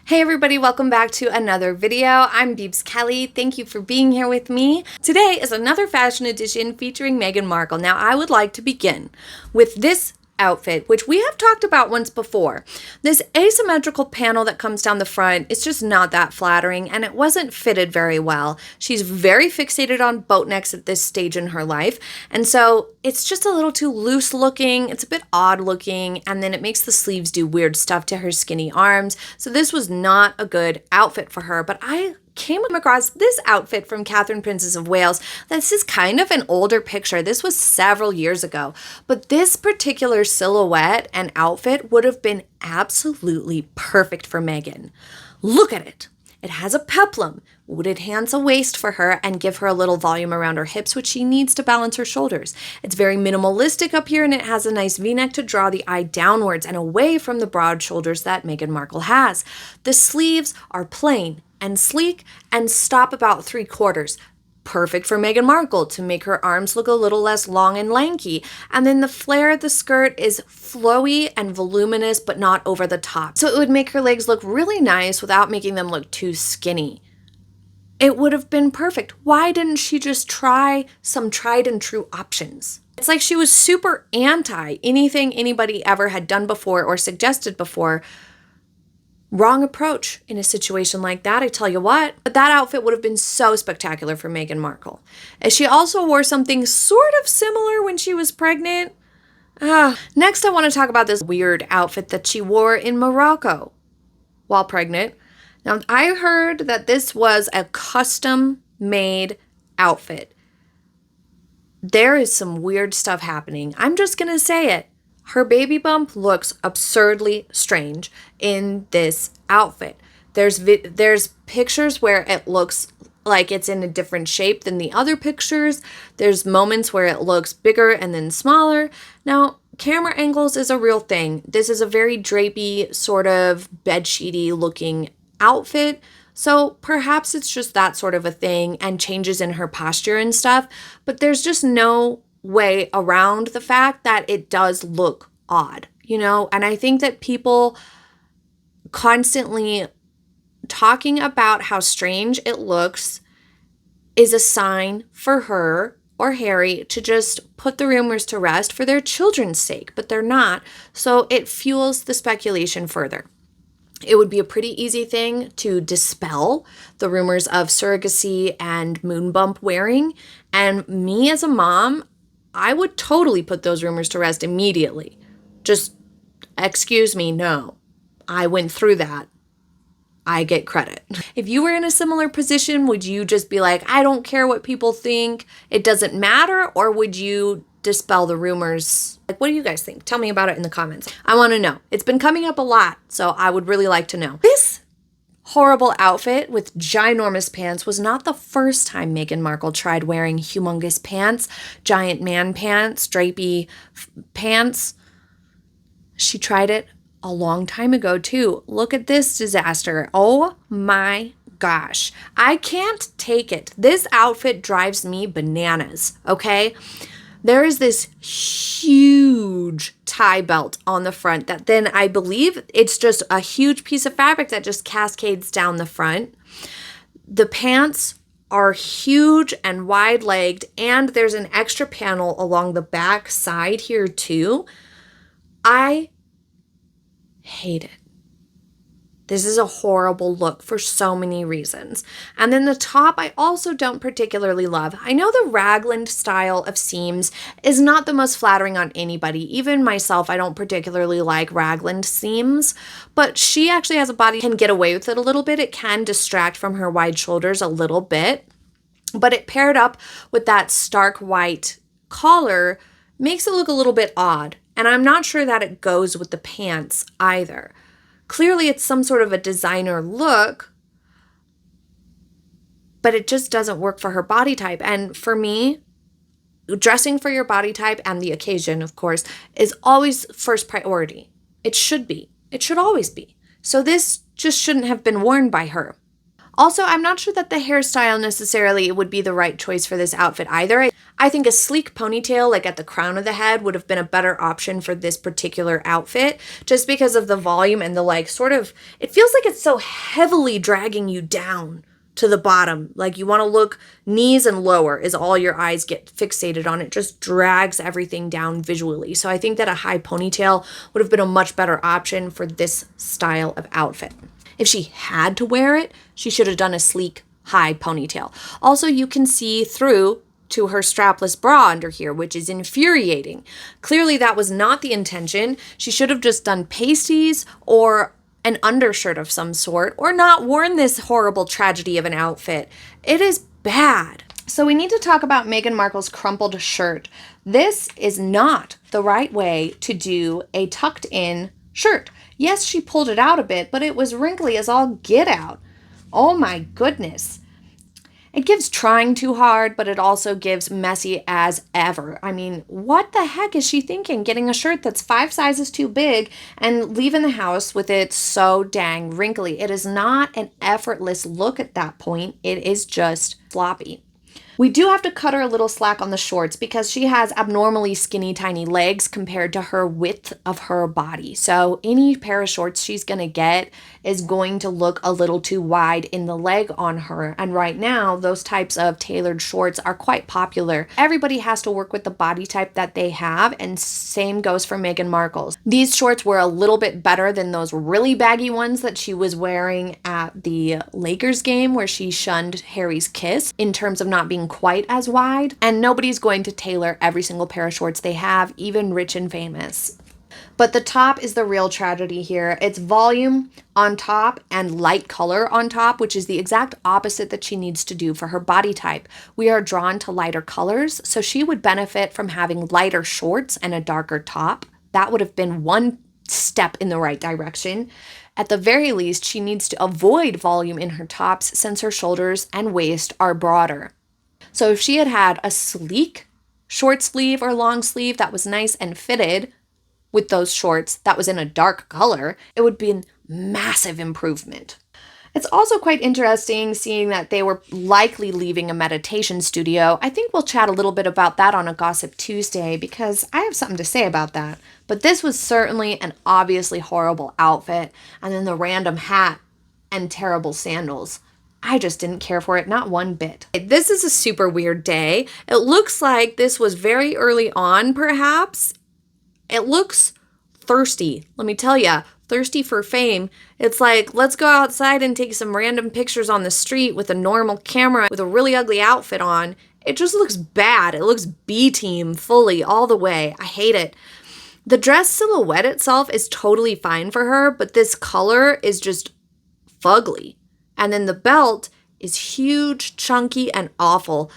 Hey everybody, welcome back to another video. I'm Beebs Kelly. Thank you for being here with me. Today is another fashion edition featuring Meghan Markle. Now I would like to begin with this outfit, which we have talked about once before. This asymmetrical panel that comes down the front, it's just not that flattering and it wasn't fitted very well. She's very fixated on boat necks at this stage in her life. And so it's just a little too loose looking. It's a bit odd looking. And then it makes the sleeves do weird stuff to her skinny arms. So this was not a good outfit for her, but I came across this outfit from Catherine, Princess of Wales. This is kind of an older picture. This was several years ago, but this particular silhouette and outfit would have been absolutely perfect for Meghan. Look at it. It has a peplum, would enhance a waist for her and give her a little volume around her hips, which she needs to balance her shoulders. It's very minimalistic up here and it has a nice V-neck to draw the eye downwards and away from the broad shoulders that Meghan Markle has. The sleeves are plain and sleek and stop about 3/4. Perfect for Meghan Markle to make her arms look a little less long and lanky. And then the flare of the skirt is flowy and voluminous, but not over the top. So it would make her legs look really nice without making them look too skinny. It would have been perfect. Why didn't she just try some tried and true options? It's like she was super anti anything anybody ever had done before or suggested before. Wrong approach in a situation like that, I tell you what. But that outfit would have been so spectacular for Meghan Markle. And she also wore something sort of similar when she was pregnant. Next, I want to talk about this weird outfit that she wore in Morocco while pregnant. Now, I heard that this was a custom-made outfit. There is some weird stuff happening. I'm just going to say it. Her baby bump looks absurdly strange in this outfit. There's pictures where it looks like it's in a different shape than the other pictures. There's moments where it looks bigger and then smaller. Now, camera angles is a real thing. This is a very drapey, sort of bedsheety looking outfit. So perhaps it's just that sort of a thing and changes in her posture and stuff. But there's just no way around the fact that it does look odd, you know? And I think that people constantly talking about how strange it looks is a sign for her or Harry to just put the rumors to rest for their children's sake, but they're not. So it fuels the speculation further. It would be a pretty easy thing to dispel the rumors of surrogacy and moon bump wearing. And me as a mom, I would totally put those rumors to rest immediately. Just, excuse me, no. I went through that. I get credit. If you were in a similar position, would you just be like, I don't care what people think, it doesn't matter? Or would you dispel the rumors? Like, what do you guys think? Tell me about it in the comments. I want to know. It's been coming up a lot, so I would really like to know. This horrible outfit with ginormous pants was not the first time Meghan Markle tried wearing humongous pants, giant man pants, drapey pants. She tried it a long time ago too. Look at this disaster. Oh my gosh. I can't take it. This outfit drives me bananas, okay? There is this huge tie belt on the front that then I believe it's just a huge piece of fabric that just cascades down the front. The pants are huge and wide-legged, and there's an extra panel along the back side here too. I hate it. This is a horrible look for so many reasons. And then the top, I also don't particularly love. I know the raglan style of seams is not the most flattering on anybody. Even myself, I don't particularly like raglan seams, but she actually has a body that can get away with it a little bit. It can distract from her wide shoulders a little bit, but it paired up with that stark white collar makes it look a little bit odd. And I'm not sure that it goes with the pants either. Clearly, it's some sort of a designer look, but it just doesn't work for her body type. And for me, dressing for your body type and the occasion, of course, is always first priority. It should be. It should always be. So this just shouldn't have been worn by her. Also, I'm not sure that the hairstyle necessarily would be the right choice for this outfit either. I think a sleek ponytail, like at the crown of the head, would have been a better option for this particular outfit, just because of the volume and the like sort of, it feels like it's so heavily dragging you down to the bottom. Like you want to look knees and lower is all your eyes get fixated on. It just drags everything down visually. So I think that a high ponytail would have been a much better option for this style of outfit. If she had to wear it, she should have done a sleek high ponytail. Also, you can see through to her strapless bra under here, which is infuriating. Clearly that was not the intention. She should have just done pasties or an undershirt of some sort, or not worn this horrible tragedy of an outfit. It is bad. So we need to talk about Meghan Markle's crumpled shirt. This is not the right way to do a tucked in shirt. Yes, she pulled it out a bit, but it was wrinkly as all get out. Oh my goodness. It gives trying too hard, but it also gives messy as ever. I mean, what the heck is she thinking? Getting a shirt that's 5 sizes too big and leaving the house with it so dang wrinkly. It is not an effortless look at that point. It is just sloppy. We do have to cut her a little slack on the shorts because she has abnormally skinny, tiny legs compared to her width of her body. So any pair of shorts she's going to get is going to look a little too wide in the leg on her. And right now, those types of tailored shorts are quite popular. Everybody has to work with the body type that they have, and same goes for Meghan Markle's. These shorts were a little bit better than those really baggy ones that she was wearing at the Lakers game where she shunned Harry's kiss in terms of not being quite as wide. And nobody's going to tailor every single pair of shorts they have, even rich and famous. But the top is the real tragedy here. It's volume on top and light color on top, which is the exact opposite that she needs to do for her body type. We are drawn to lighter colors, so she would benefit from having lighter shorts and a darker top. That would have been one step in the right direction. At the very least, she needs to avoid volume in her tops since her shoulders and waist are broader. So if she had had a sleek short sleeve or long sleeve that was nice and fitted with those shorts that was in a dark color, it would be a massive improvement. It's also quite interesting seeing that they were likely leaving a meditation studio. I think we'll chat a little bit about that on a Gossip Tuesday because I have something to say about that. But this was certainly an obviously horrible outfit. And then the random hat and terrible sandals. I just didn't care for it, not one bit. This is a super weird day. It looks like this was very early on, perhaps. It looks thirsty, let me tell ya. Thirsty for fame. It's like, let's go outside and take some random pictures on the street with a normal camera with a really ugly outfit on. It just looks bad. It looks B-team fully all the way. I hate it. The dress silhouette itself is totally fine for her, but this color is just fugly. And then the belt is huge, chunky, and awful.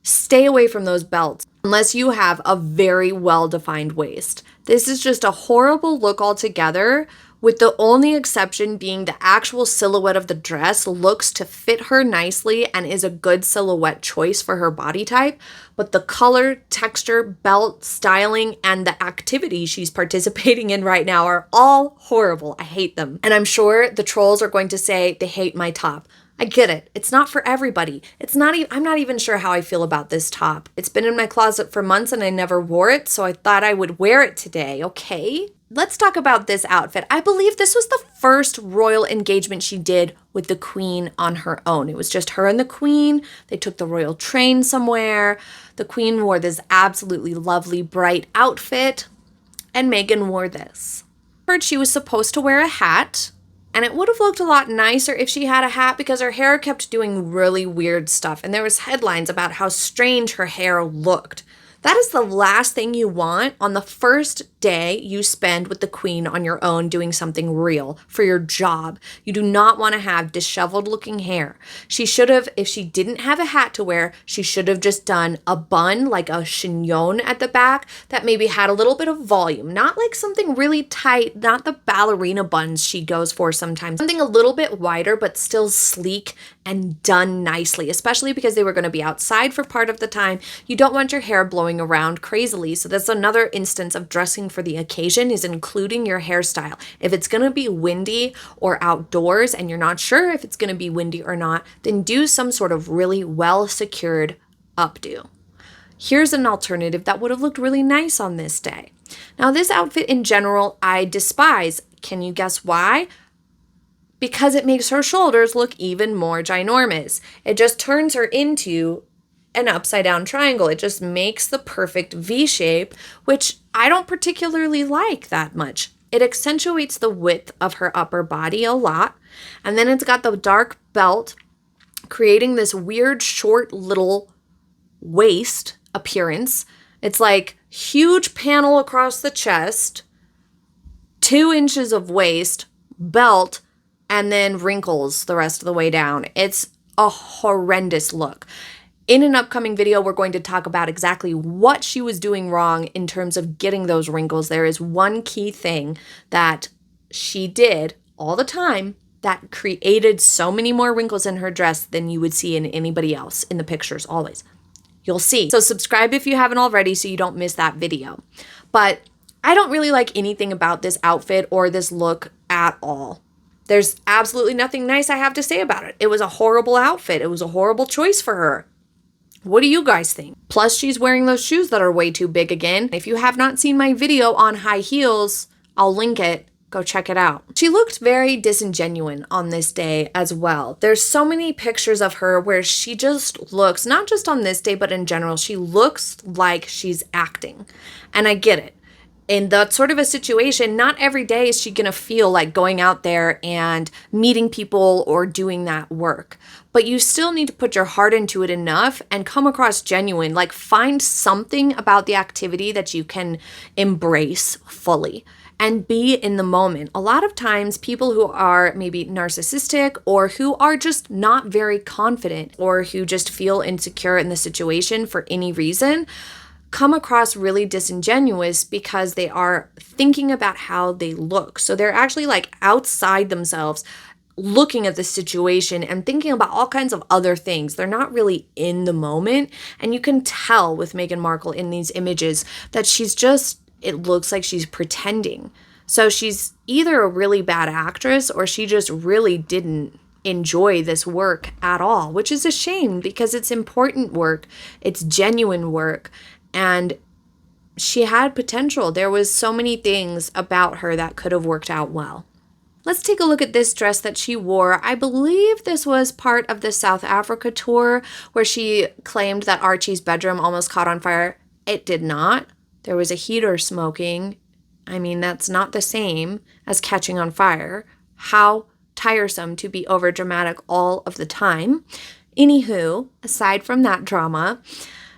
Stay away from those belts unless you have a very well-defined waist. This is just a horrible look altogether, with the only exception being the actual silhouette of the dress looks to fit her nicely and is a good silhouette choice for her body type, but the color, texture, belt, styling, and the activity she's participating in right now are all horrible. I hate them. And I'm sure the trolls are going to say they hate my top. I get it. It's not for everybody. I'm not even sure how I feel about this top. It's been in my closet for months and I never wore it, so I thought I would wear it today, okay? Let's talk about this outfit. I believe this was the first royal engagement she did with the Queen on her own. It was just her and the Queen. They took the royal train somewhere. The Queen wore this absolutely lovely bright outfit, and Meghan wore this. She was supposed to wear a hat, and it would have looked a lot nicer if she had a hat because her hair kept doing really weird stuff, and there was headlines about how strange her hair looked. That is the last thing you want on the first day you spend with the Queen on your own doing something real for your job. You do not want to have disheveled looking hair. She should have, if she didn't have a hat to wear, she should have just done a bun, like a chignon at the back that maybe had a little bit of volume, not like something really tight, not the ballerina buns she goes for sometimes. Something a little bit wider but still sleek and done nicely, especially because they were going to be outside for part of the time. You don't want your hair blowing around crazily. So that's another instance of dressing for the occasion, is including your hairstyle. If it's going to be windy or outdoors and you're not sure if it's going to be windy or not, then do some sort of really well secured updo. Here's an alternative that would have looked really nice on this day. Now, this outfit in general, I despise. Can you guess why? Because it makes her shoulders look even more ginormous. It just turns her into an upside down triangle. It just makes the perfect V shape, which I don't particularly like that much. It accentuates the width of her upper body a lot. And then it's got the dark belt, creating this weird short little waist appearance. It's like huge panel across the chest, 2 inches of waist, belt, and then wrinkles the rest of the way down. It's a horrendous look. In an upcoming video, we're going to talk about exactly what she was doing wrong in terms of getting those wrinkles. There is one key thing that she did all the time that created so many more wrinkles in her dress than you would see in anybody else in the pictures always. You'll see. So subscribe if you haven't already so you don't miss that video. But I don't really like anything about this outfit or this look at all. There's absolutely nothing nice I have to say about it. It was a horrible outfit. It was a horrible choice for her. What do you guys think? Plus, she's wearing those shoes that are way too big again. If you have not seen my video on high heels, I'll link it. Go check it out. She looked very disingenuous on this day as well. There's so many pictures of her where she just looks, not just on this day, but in general, she looks like she's acting. And I get it. In that sort of a situation, not every day is she going to feel like going out there and meeting people or doing that work. But you still need to put your heart into it enough and come across genuine. Like, find something about the activity that you can embrace fully and be in the moment. A lot of times, people who are maybe narcissistic or who are just not very confident or who just feel insecure in the situation for any reason come across really disingenuous because they are thinking about how they look. So they're actually like outside themselves, looking at the situation and thinking about all kinds of other things. They're not really in the moment. And you can tell with Meghan Markle in these images that she's just, it looks like she's pretending. So she's either a really bad actress or she just really didn't enjoy this work at all, which is a shame because it's important work. It's genuine work. And she had potential. There was so many things about her that could have worked out well. Let's take a look at this dress that she wore. I believe this was part of the South Africa tour where she claimed that Archie's bedroom almost caught on fire. It did not. There was a heater smoking. I mean, that's not the same as catching on fire. How tiresome to be overdramatic all of the time. Anywho, aside from that drama,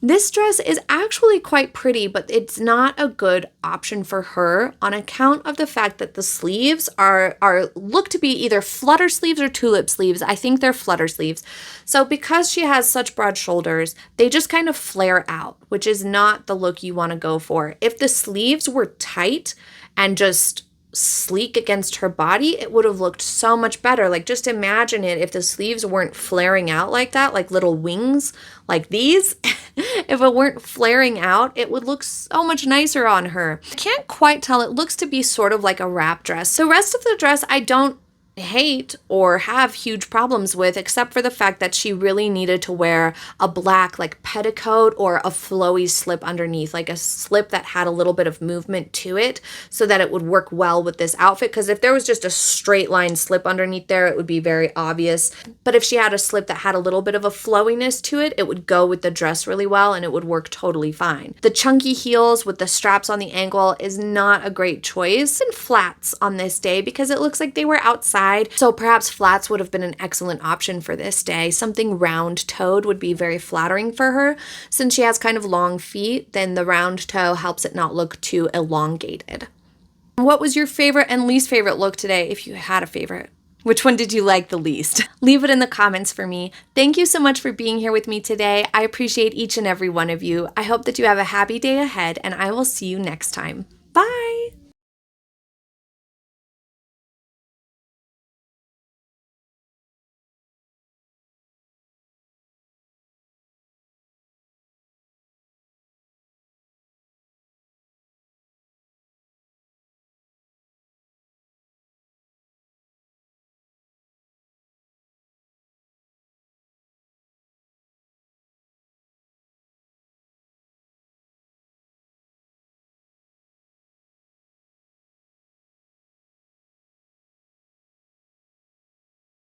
this dress is actually quite pretty, but it's not a good option for her on account of the fact that the sleeves are look to be either flutter sleeves or tulip sleeves. I think they're flutter sleeves. So because she has such broad shoulders, they just kind of flare out, which is not the look you want to go for. If the sleeves were tight and just sleek against her body, it would have looked so much better. Like, just imagine it if the sleeves weren't flaring out like that, like little wings like these. If it weren't flaring out, it would look so much nicer on her. I can't quite tell. It looks to be sort of like a wrap dress. The rest of the dress I don't hate or have huge problems with, except for the fact that she really needed to wear a black like petticoat or a flowy slip underneath, like a slip that had a little bit of movement to it so that it would work well with this outfit. Because if there was just a straight line slip underneath there, it would be very obvious. But if she had a slip that had a little bit of a flowiness to it, it would go with the dress really well and it would work totally fine. The chunky heels with the straps on the ankle is not a great choice. And flats on this day because it looks like they were outside. So perhaps flats would have been an excellent option for this day. Something round-toed would be very flattering for her. Since she has kind of long feet, then the round toe helps it not look too elongated. What was your favorite and least favorite look today, if you had a favorite? Which one did you like the least? Leave it in the comments for me. Thank you so much for being here with me today. I appreciate each and every one of you. I hope that you have a happy day ahead, and I will see you next time. Bye!